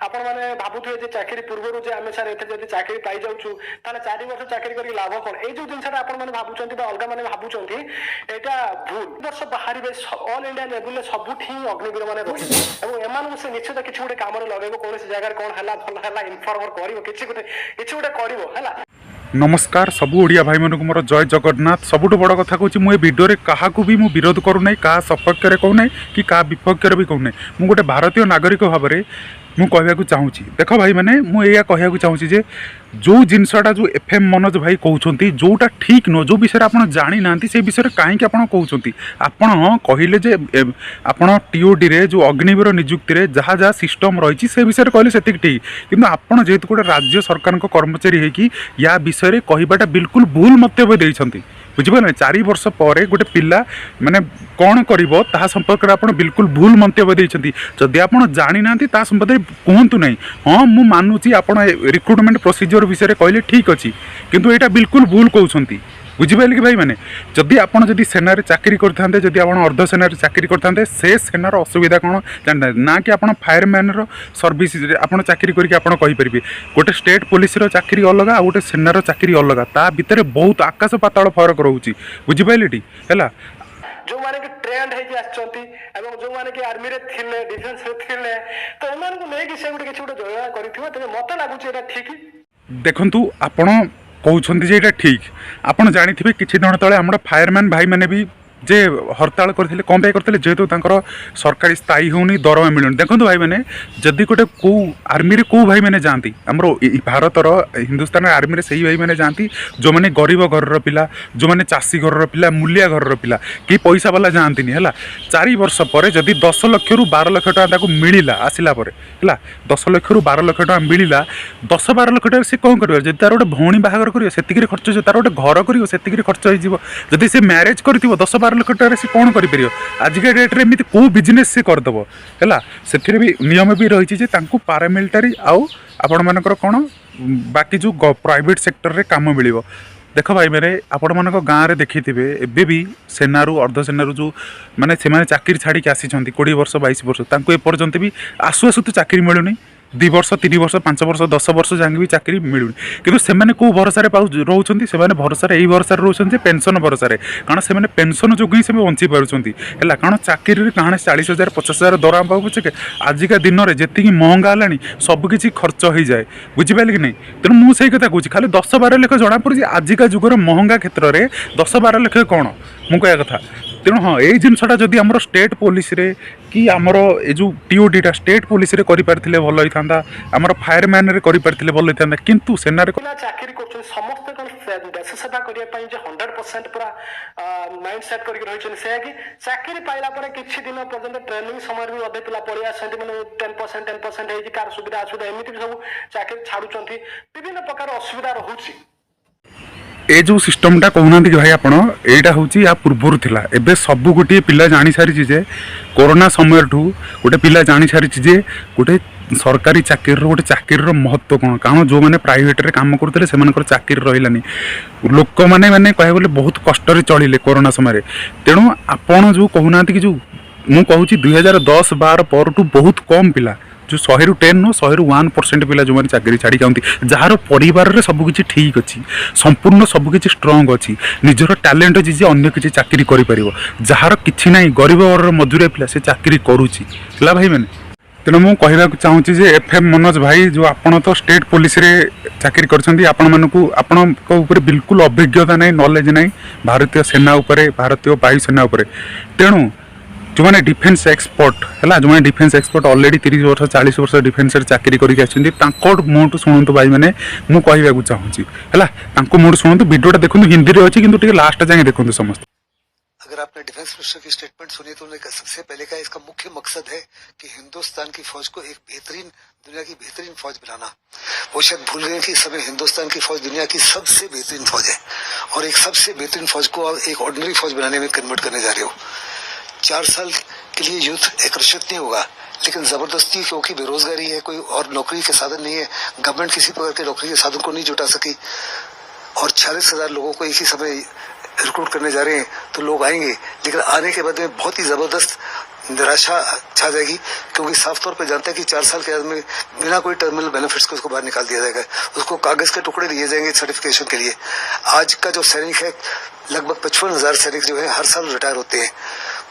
आपण मैंने भावुए चाकरी पूर्व जे आम सर जब चाकरी पाई जाऊँ ताले 4 वर्ष चाकरी कर लाभ कौन ये जो जिनसा आप भावुं अलग मैंने भावुं यहाँ भूल वर्ष बाहर ऑल इंडिया लेवल सबुठी अग्निवीर मैंने रही एम से निश्चित किसी गोटे कम लगे कौन जगह कौन है भल है इनफर्म कर नमस्कार सबू ओडिया भाई मानक मोर जय जगन्नाथ। सबुठ बड़ कथा कहूँ मुझे वीडियो क्या भी मुझे विरोध करूना क्या सपक्ष में कहूना कि क्या विपक्ष भी कहूना मुझे गोटे भारतीय नागरिक भाव में मुझे चाहूँगी देख भाई मैंने मुझे कहूँ चाहूँगी जे जो जिनसटा जो एफएम मनोज भाई कहते जोटा ठीक नुह जो विषय आप जानी ना से विषय कहीं कहते आपड़ कहले जे आपड़ टीओडी रे जो अग्निवीर नियुक्ति रे जहाँ जहाँ सिस्टम रही से विषय कहले से ठीक किंतु आपड़ जेहेतु गोटे राज्य सरकार कर्मचारी होगी या विषय कहवाटा बिल्कुल भूल मंतव्य देइछंती बुझिपारे 4 वर्ष पर गोटे पिला माने कौन कर संपर्क में आप बिल्कुल भूल मंतव्य देइछंती जदि आप जानी ना ता संबंध कहतु ना हाँ मु मानुची आप रिक्रुटमेंट प्रोसीजर विषय कहले ठीक अच्छी किंतु यहाँ बिल्कुल भूल कहते बुझिपारे कि भाई मैंने जदि आपड़ जदि सेनारे चाकरी करते जदि आप अर्ध सेनारे चाकरी करते से सेनार असुविधा कौन जानते ना कि आप फायरमैन सर्विस आप चाकरी करके गोटे स्टेट पुलिस चाकरी अलग आ गोटे सेनार चाकरी अलग ता भितर बहुत आकाश पाताल फरक रोचे बुझिपारे टी है जो माने कि ट्रेंड है कि आछंती एवं जो माने कि आर्मी रे थिले डिफेंस रे थिले तो एमान को नै कि से गुटे किछ गुटे जोया करिथिबो तबे मते लागुची एटा ठीक देखंतु आपण कहउछंती जे एटा ठीक आपण जानिथिबे किछि दिन तळे हमर फायरमैन भाई माने भी जे हड़ताल करथिले कम पे करथिले जेहेतु तांकर सरकारी स्थायी होनी दरमा मिलुनी देखो भाई मैंने जदि गोटे को आर्मी रे को भाई मैंने जाती आमर भारतर हिंदुस्तान आर्मी रे सही भाई मैंने जाती जो मैंने गरीब घर पिला जो मैंने चाषी घर पिला मूलिया घर पिला कि पैसा वाला जाती है 4 वर्ष पर जदि 10 लाख रु 12 लाख टका मिलला आसला है 10 लाख रु 12 लाख टका मिलला 10-12 लाख टका से कौन कर जब तार गोटे भौणी बाहागर कर से खर्च तार गोटे घर कर खर्च हो से मैरेज कर 10-12 लाख टका से कौन कर आजिका डेट्रे एमती कौ बिजनेस से करदेव है से भी नियम भी रही पारामिलिटारी आउ आपण मानकर कौन बाकी जो प्राइवेट सेक्टर रे काम मिल देख भाई मेरे आपण मान गाँव में देखी थे एबे भी सेनारू अर्ध सेनारू जो माने से चाकरी छाड़ी आसी 20 वर्ष 22 वर्ष एपर्यंत भी आसु आसु तो चाकरी मिलूनी 2 वर्ष 3 वर्ष 5 वर्ष 10 वर्ष जाए भी चाकरी मिलूनी किंतु से कौ भरोसा रोचे से भरोसा यही भरोसा रोचे पेंशन भरोसा कारण से पेंशन जो ही से बंची पार्टी है कारण चाकरी कहाँ 40,000 50,000 दरमा पाऊ पचे आजिका दिन में जी महंगा है सबकि खर्च हो जाए बुझिपारे कि नहीं तेणु मुझे कथा कहूँ खाली 10-12 लाख जना पड़ी आजिका जुगर महंगा क्षेत्र में 10-12 लाख कौन मु कह कथा तेणु हाँ ये जिनसा जदि आम स्टेट पुलिस रे कि आमर ये जो टीओडीटा स्टेट पुलिस रे करि पारथिले भल होइथांदा आमर फायरमैन रे करि पारथिले भल होइथांदा किंतु सेनारे चाकरी कर समस्त देश सेवा करने 100% पूरा माइंड सेट करके रही से कि चाकरी पाइला किसी दिन पर्यटन ट्रेनिंग समय भी अधे पिला पड़े आसते मैंने 10% है कार सुविधा असुविधा एमती भी सब चाकरी छाड़ुं विभिन्न प्रकार असुविधा रोचे ए जो सिस्टमटा कहूना कि भाई आपण एटा होची या पूर्वर थिला एबे सब गोटे पिला जानी सारी जे कोरोना समय गोटे पिला जानी सारी जे गोटे सरकारी चाकरी गोटे चाकरी महत्व कौन कारण जो मैंने प्राइवेट रे काम करते से चाकरी रही लोक मैंने मैंने कह गले बहुत कष्ट चलिले कोरोना समय तेणु आपण जो कहूना कि जो मु कहूँ 2010-12 पर बहुत कम पिला जो 100 ରୁ 10 नो 100 ରୁ 1% पिला जो मैंने चाकरी छाड़ी आती जार परिवार रे सबकि ठीक अच्छी संपूर्ण सबकि स्ट्रंग अच्छी निजर टैलेंट अच्छी जे अन्य किसी चाकरी कर जार कि ना गरीब घर मजूरिया पिला से चाकरी करुच्ची है भाई मैंने तेणु मुझे कहवाक चाहूँगी जे एफएम मनोज भाई जो आपन तो स्टेट पुलिस रे चाकरी कर बिल्कुल अभिज्ञता नहीं नॉलेज नहीं भारतीय सेना उपरे भारतीय वायुसेना उपरे तेणु जो मैंने डिफेन्स एक्सपर्ट है जो मैंने डिफेन्स एक्सपर्ट ऑलरेडी 30 वर्ष 40 वर्ष डिफेन्स चाकरी करके मुँह शुणु भाई मैंने मुझे कहवाक चाहूँगी है मुँह शुणु वीडियोटा देखो हिंदी में अच्छी कि लास्ट जाए देखो समस्त अगर आपने डिफेंस मिनिस्टर की स्टेटमेंट सुनी तो उन्होंने सबसे पहले कहा इसका मुख्य मकसद है कि हिंदुस्तान की फौज को एक दुनिया की बेहतरीन फौज बनाना। वो शायद भूल गए कि समय हिंदुस्तान की फौज दुनिया की सबसे बेहतरीन फौज है और एक सबसे बेहतरीन फौज को आप एक ऑर्डिनरी फौज बनाने में कन्वर्ट करने जा रहे हो। 4 साल के लिए यूथ एक रक्षित नहीं होगा लेकिन जबरदस्ती क्योंकि बेरोजगारी है कोई और नौकरी के साधन नहीं है गवर्नमेंट किसी प्रकार के नौकरी के साधन को नहीं जुटा सकी और 40,000 लोगों को एक ही समय रिक्रूट करने जा रहे हैं तो लोग आएंगे लेकिन आने के बाद में बहुत ही जबरदस्त निराशा छा जाएगी, क्योंकि साफ तौर पे जानते हैं कि 4 साल के बाद में बिना कोई टर्मिनल बेनिफिट्स को उसको बाहर निकाल दिया जाएगा, उसको कागज के टुकड़े दिए जाएंगे सर्टिफिकेशन के लिए। आज का जो सैनिक है, लगभग 55,000 सैनिक जो है हर साल रिटायर होते हैं।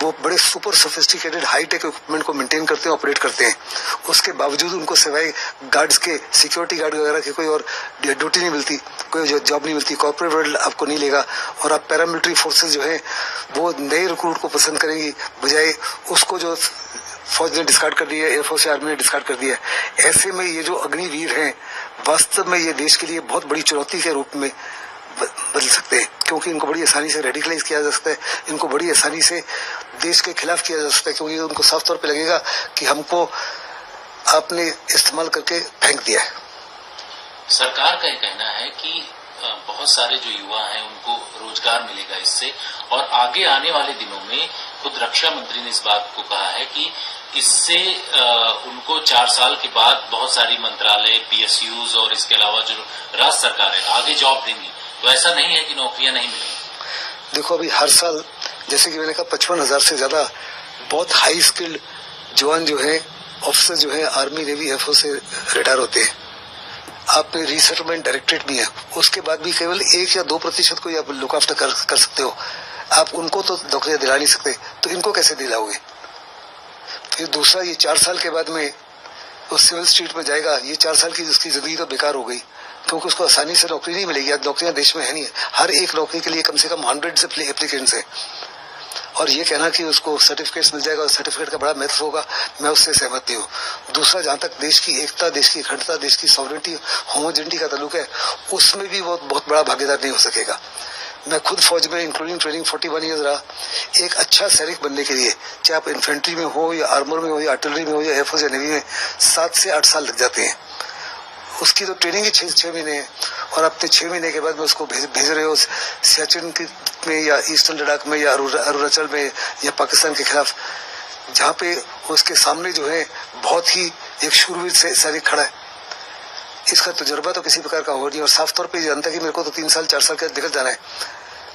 वो बड़े सुपर सोफिस्टिकेटेड हाईटेक इक्विपमेंट को मेंटेन करते हैं, ऑपरेट करते हैं। उसके बावजूद उनको सिवाय गार्ड्स के, सिक्योरिटी गार्ड वगैरह की कोई और ड्यूटी नहीं मिलती, कोई जॉब नहीं मिलती। कॉर्पोरेट वर्ल्ड आपको नहीं लेगा, और आप पैरामिलिट्री फोर्सेज जो है वो नए रिक्रूट को पसंद करेंगी, बजाय उसको जो फौज ने डिस्कार्ड कर दिया है, एयरफोर्स या आर्मी ने डिस्कार्ड कर दिया है। ऐसे में ये जो अग्निवीर हैं, वास्तव में ये देश के लिए बहुत बड़ी चुनौती के रूप में बदल सकते हैं, क्योंकि इनको बड़ी आसानी से रेडिकलाइज किया जा सकता है, इनको बड़ी आसानी से देश के खिलाफ किया जा सकता है, क्योंकि उनको साफ तौर पे लगेगा कि हमको आपने इस्तेमाल करके फेंक दिया है। सरकार का ये कहना है कि बहुत सारे जो युवा हैं उनको रोजगार मिलेगा इससे, और आगे आने वाले दिनों में खुद रक्षा मंत्री ने इस बात को कहा है कि इससे उनको 4 साल के बाद बहुत सारी मंत्रालय, PSUs और इसके अलावा जो राज्य सरकार है आगे जॉब देंगी। तो ऐसा नहीं है कि नौकरियां नहीं मिलेंगी। देखो, अभी हर साल जैसे कि मैंने कहा 55,000 से ज्यादा बहुत हाई स्किल्ड जवान जो है, ऑफिसर जो है आर्मी, नेवी, एयरफोर्स से रिटायर होते हैं। आप में रिसेटलमेंट डायरेक्टरेट भी है, उसके बाद भी केवल 1 या 2% को आप लुक आफ्टर कर सकते हो। आप उनको तो नौकरियां दिला नहीं सकते, तो इनको कैसे दिलाओगे? फिर दूसरा, ये 4 साल के बाद में वो सिविल स्ट्रीट में जाएगा, ये 4 साल की उसकी जिंदगी तो बेकार हो गई, क्योंकि उसको आसानी से नौकरी नहीं मिलेगी। आज नौकरियां देश में है नहीं, हर एक नौकरी के लिए कम से कम 100 से एप्लीकेंट्स हैं। और ये कहना कि उसको सर्टिफिकेट्स मिल जाएगा और सर्टिफिकेट का बड़ा महत्व होगा, मैं उससे सहमत नहीं हूँ। दूसरा, जहां तक देश की एकता, देश की अखंडता, देश की सॉवरेनिटी, होमोजेनिटी का ताल्लुक है, उसमें भी वो बहुत बड़ा भागीदार नहीं हो सकेगा। मैं खुद फौज में इंक्लूडिंग ट्रेनिंग 41 ईयर्स रहा। एक अच्छा सैनिक बनने के लिए, चाहे आप इन्फेंट्री में हो या आर्मर में हो या आर्टिलरी में हो या एयरफोर्स या नेवी में, 7 से 8 साल लग जाते हैं। उसकी तो ट्रेनिंग ही 6 महीने है, और अपने 6 महीने के बाद में उसको भेज रहे हो सियाचिन में या ईस्टर्न लद्दाख में या अरुणाचल में या पाकिस्तान के खिलाफ, जहाँ पे उसके सामने जो है बहुत ही एक शूरवीर से सैनिक खड़ा है। इसका तजुर्बा तो किसी प्रकार का हो नहीं, और साफ तौर पे जानता है कि मेरे को तो 3 साल 4 साल के निकल जाना है,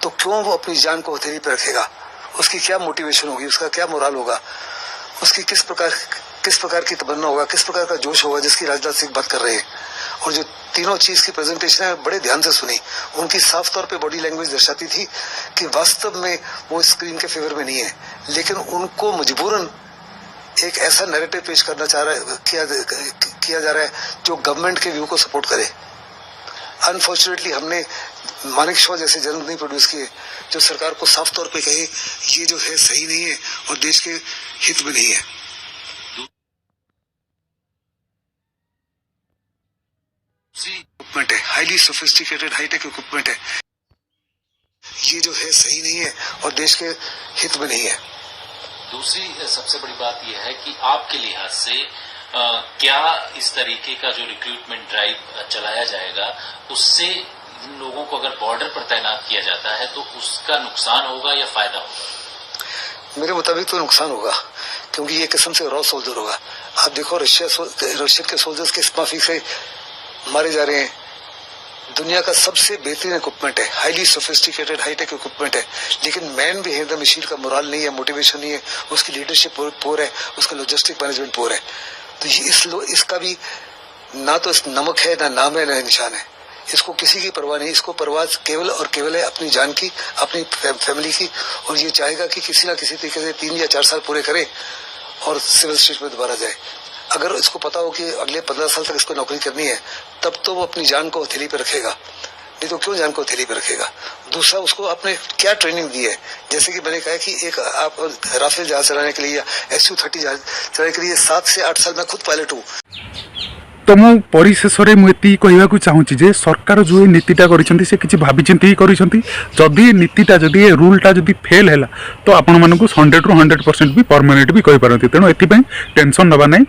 तो क्यों वो अपनी जान को हथेली पे रखेगा? उसकी क्या मोटिवेशन होगी, उसका क्या मोरल होगा, उसकी किस प्रकार की तमन्ना होगा, किस प्रकार का जोश होगा, जिसकी राजनाथ सिंह बात कर रहे हैं। और जो तीनों चीज की प्रेजेंटेशन है बड़े ध्यान से सुनी, उनकी साफ तौर पे बॉडी लैंग्वेज दर्शाती थी कि वास्तव में वो स्क्रीन के फेवर में नहीं है, लेकिन उनको मजबूरन एक ऐसा नैरेटिव पेश करना किया जा रहा है जो गवर्नमेंट के व्यू को सपोर्ट करे। अनफॉर्चुनेटली हमने मानिक शॉ जैसे जर्नल नहीं प्रोड्यूस किए जो सरकार को साफ तौर पे कहे ये जो है सही नहीं है और देश के हित में नहीं है। इक्विपमेंट है, हाईली सोफिस्टिकेटेड हाईटेक इक्विपमेंट है, ये जो है सही नहीं है और देश के हित में नहीं है। दूसरी सबसे बड़ी बात यह है कि आपके लिहाज से क्या इस तरीके का जो रिक्रूटमेंट ड्राइव चलाया जाएगा उससे इन लोगों को अगर बॉर्डर पर तैनात किया जाता है तो उसका नुकसान होगा या फायदा होगा? मेरे मुताबिक तो नुकसान होगा, क्योंकि ये किस्म से रॉ सोल्जर होगा। आप देखो रशियन के सोल्जर्स किस माफी से मारे जा रहे हैं। दुनिया का सबसे बेहतरीन इक्विपमेंट है, हाईली सोफिस्टिकेटेड हाईटेक इक्विपमेंट है, लेकिन मैन बिहेव द मशीन का मोरल नहीं है, मोटिवेशन नहीं है, उसकी लीडरशिप पोर है, उसका लॉजिस्टिक मैनेजमेंट पोर है। तो इसका भी ना तो नमक है, ना नाम है, ना निशान है। इसको किसी की परवाह नहीं, इसको परवाह केवल और केवल है अपनी जान की, अपनी फैमिली की, और ये चाहेगा कि किसी ना किसी तरीके से 3 या 4 साल पूरे करे और सिविल स्ट्रीट में दोबारा जाए। अगर इसको पता हो कि अगले 15 साल तक इसको नौकरी करनी है, तब तो वो अपनी जान को हथेली पे रखेगा, नहीं तो क्यों जान को हथेली पे रखेगा। दूसरा, उसको आपने क्या ट्रेनिंग दी है? जैसे कि मैंने कहा कि एक आप राफेल जहाज चलाने के लिए या SU-30 जहाज चलाने के लिए 7 से 8 साल, मैं खुद पायलट हूँ। तो मु परिशेषरे मुझे कहवाक चाहूँगी जे सरकार जो नीतिटा करिसेंती से किछि भाबी चिंती करिसेंती। जदि नीतिटा जदि रूलटा जदि फेल हैला तो आपण मानकु 100 ରୁ 100% भी परमानेंट भी कहि पारंती। तेणु एथिपई टेंशन नबा नै।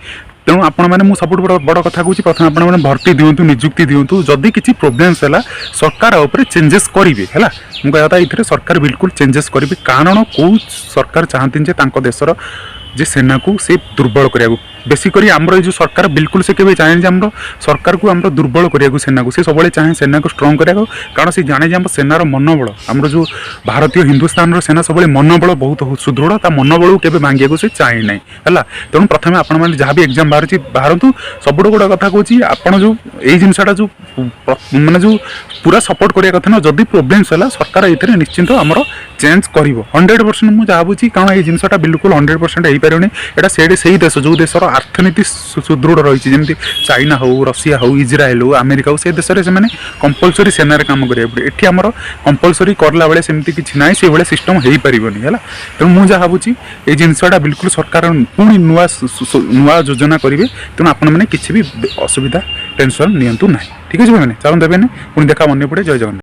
तेणु आपण मैंने मुझे सब बड़ कथा कहूँ, प्रथम आपण मैंने भर्ती दिंतु, निजुक्ति दिंतु, जदि किसी प्रोब्लेम्स है सरकार उपर चेंजेस करेंगे है। मुझे कहता ये सरकार बिल्कुल चेंजेस करेंगे, कारण कौ सरकार चाहती जे देशर जे सेना को से दुर्बल करिया बेसिकली आमर ये जो सरकार बिल्कुल से केवे चाहे आम सरकार को आम दुर्बल करिया सेना को से सब चाहे सेना को स्ट्रंग करिया कारण से जाने आम सेनार मनोबल आम जो भारतीय हिंदुस्तान सेना सब मनोबल बहुत सुदृढ़ ता मनोबल को केवे भांगिया से चाहे ना है तेणु प्रथम आपण जहाँ भी एग्जाम बाहर सब गोटे कथा कहूँ आपड़ जो यही जिनसा जो माने जो पूरा सपोर्ट करिया कथा ना जदि प्रोब्लेम्स है सरकार ये निश्चिंत आमर चेंज कर 100% मुझे भावुँ कारण ये जिनसा बिल्कुल 100% हो पारे यहाँ से देश जो देशर अर्थनीति सुदृढ़ रही जमी चाइना हो रशिया हो इज्राएल हो अमेरिका हो से देश में कंपलसरी सेनार काम करेंगे ये आम कंपलसरी करला बेले सेमती किसी ना से सिस्टम हो पारनि है तेणु मुझे भावुँ ये जिनसा बिल्कुल सरकार पुणी नुआ योजना करेंगे तेणु आपण मैंने किसी भी असुविधा टेंशन नियंतु ना ठीक है मैंने चलते पुणी देखा मन पड़े जय जगन्नाथ।